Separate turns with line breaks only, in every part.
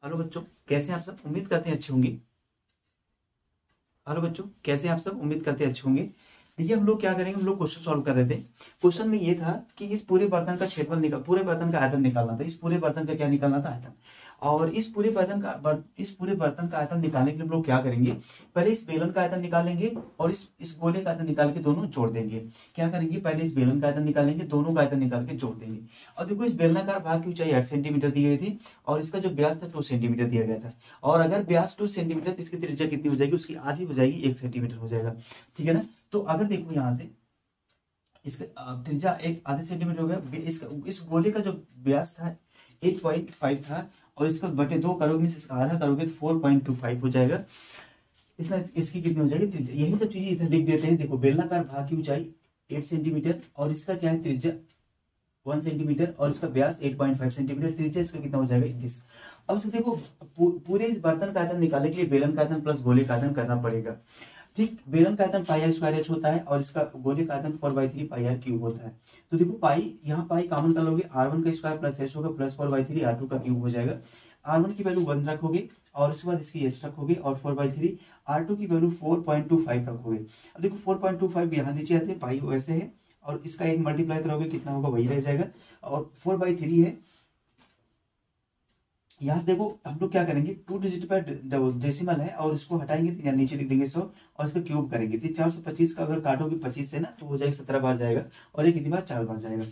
Hello बच्चों, कैसे हैं आप सब? उम्मीद करते हैं अच्छे होंगे। हेलो बच्चों, कैसे हैं आप सब? उम्मीद करते हैं अच्छे होंगे। देखिए, हम लोग क्या करेंगे, हम लोग क्वेश्चन सॉल्व कर रहे थे। क्वेश्चन में ये था कि इस पूरे बर्तन का क्षेत्रफल पूरे बर्तन का आयतन निकालना था। इस पूरे बर्तन का क्या निकालना था? आयतन। और इस पूरे बर्तन का आयतन निकालने के लिए हम लोग क्या करेंगे, पहले इस बेलन का आयतन निकालेंगे और इस गोले का आयतन निकाल के दोनों जोड़ देंगे। क्या करेंगे, पहले इस बेलन का आयतन निकालेंगे, दोनों का आयतन निकाल के जोड़ देंगे। और देखो, इस बेलनाकार भाग की ऊंचाई 8 सेंटीमीटर दी गई थी और इसका जो व्यास था 2 सेंटीमीटर दिया गया था। और अगर व्यास 2 सेंटीमीटर तो इसकी त्रिज्या कितनी हो जाएगी? उसकी आधी हो जाएगी, 1 सेंटीमीटर हो जाएगा। ठीक है ना? तो अगर देखो यहाँ से इसका त्रिज्या एक आधे सेंटीमीटर हो गया। इस गोले का जो व्यास था 8.5 था और इसका बटे 2 करोगे, इसका आधा करोगे तो 4.25 हो जाएगा। इसकी कितनी हो जाएगी? त्रिज्या। यही सब चीजें इधर लिख देते हैं। देखो, बेलनाकार भाग की ऊंचाई 8 सेंटीमीटर और इसका क्या है? त्रिज्या 1 सेंटीमीटर और इसका व्यास 8.5 सेंटीमीटर। त्रिज्या इसका कितना हो जाएगा? 21। अब इसको देखो, पूरे इस बर्तन का आयतन निकालने के लिए बेलन का आयतन प्लस गोले का आयतन करना पड़ेगा। ठीक, बेलन का आयतन पाई आर स्क्वायर एच होता है और इसका गोले का आयतन 4/3 पाई आर क्यूब होता है। तो देखो, पाई यहाँ पाई कॉमन कर लोगे, r1 का स्क्वायर प्लस एच होगा प्लस 4/3 r2 का क्यूब हो जाएगा। r1 की वैल्यू 1 रखोगे और उसके बाद इसकी एच रखोगे और 4/3 r2 की वैल्यू 4.25 रखोगे। अब देखो 4.25 यहाँ नीचे आते हैं, पाई वैसे है और इसका एक मल्टीप्लाई करोगे कितना होगा? वही रह जाएगा। और 4/3 है। यहाँ से देखो, हम लोग क्या करेंगे, 2 डिजिट पर डेसिमल है और इसको हटाएंगे तो यहाँ नीचे लिख देंगे 100 और इसका क्यूब करेंगे तो 425 का अगर काटोगे 25 से ना तो हो जाएगा 17 बार जाएगा और ये कितनी बार? 4 बार जाएगा।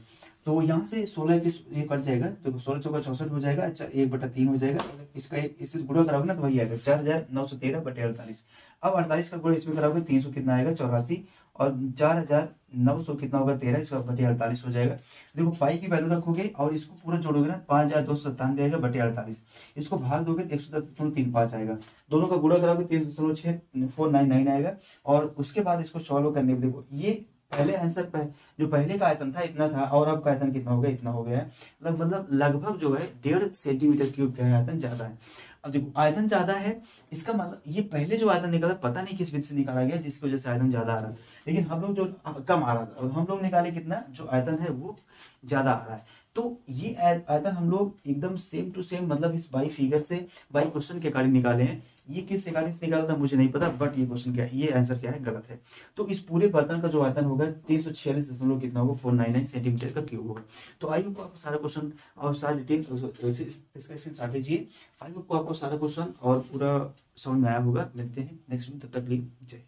तो यहाँ से 16 के ये कट जाएगा, देखो 16 चौका 64 हो जाएगा। अच्छा, 1/3 हो जाएगा। इसका इससे गुणा कराओगे ना तो वही आएगा 4913/48। अब 48 का गुणा इसमें कराओगे 300 कितना आएगा? 84 और 4900 कितना होगा? 13, इसका बटे 48 हो जाएगा। देखो, पाई की वैल्यू रखोगे और इसको पूरा जोड़ोगे ना 5297 आएगा बटे 48। इसको भाग दोगे तो 110.35 आएगा। दोनों का गुणा कराओगे 3.6499 आएगा। और उसके बाद इसको सॉल्व करने में देखो, ये पहले आंसर जो पहले का आयतन था इतना था और अब का आयतन कितना हो गया? इतना हो गया है। मतलब लगभग जो है 1.5 सेंटीमीटर क्यूब का आयतन ज्यादा है। अब देखो, आयतन ज्यादा है, इसका मतलब ये पहले जो आयतन निकाला पता नहीं किस विधि से निकाला गया जिसकी वजह से आयतन ज्यादा आ रहा है। लेकिन हम लोग जो कम आ रहा था, हम लोग निकाले कितना? जो आयतन है वो ज्यादा आ रहा है। तो ये आयतन हम लोग एकदम सेम टू सेम, मतलब इस बाई फिगर से, बाई क्वेश्चन के अकॉर्डिंग निकाले हैं। ये किस अकॉर्डिंग से निकाला था मुझे नहीं पता, बट ये क्वेश्चन क्या है, ये आंसर क्या है? गलत है। तो इस पूरे बर्तन का जो आयतन होगा 346 कितना होगा? 499 सेंटीमीटर का क्यूब होगा। तो आई होप आपको सारा क्वेश्चन और सारा डिटेल इसका स्क्रीनशॉट लीजिए। आई होप आपको सारा क्वेश्चन और पूरा समझ में आया होगा। मिलते हैं नेक्स्ट में, तब तक के लिए जय।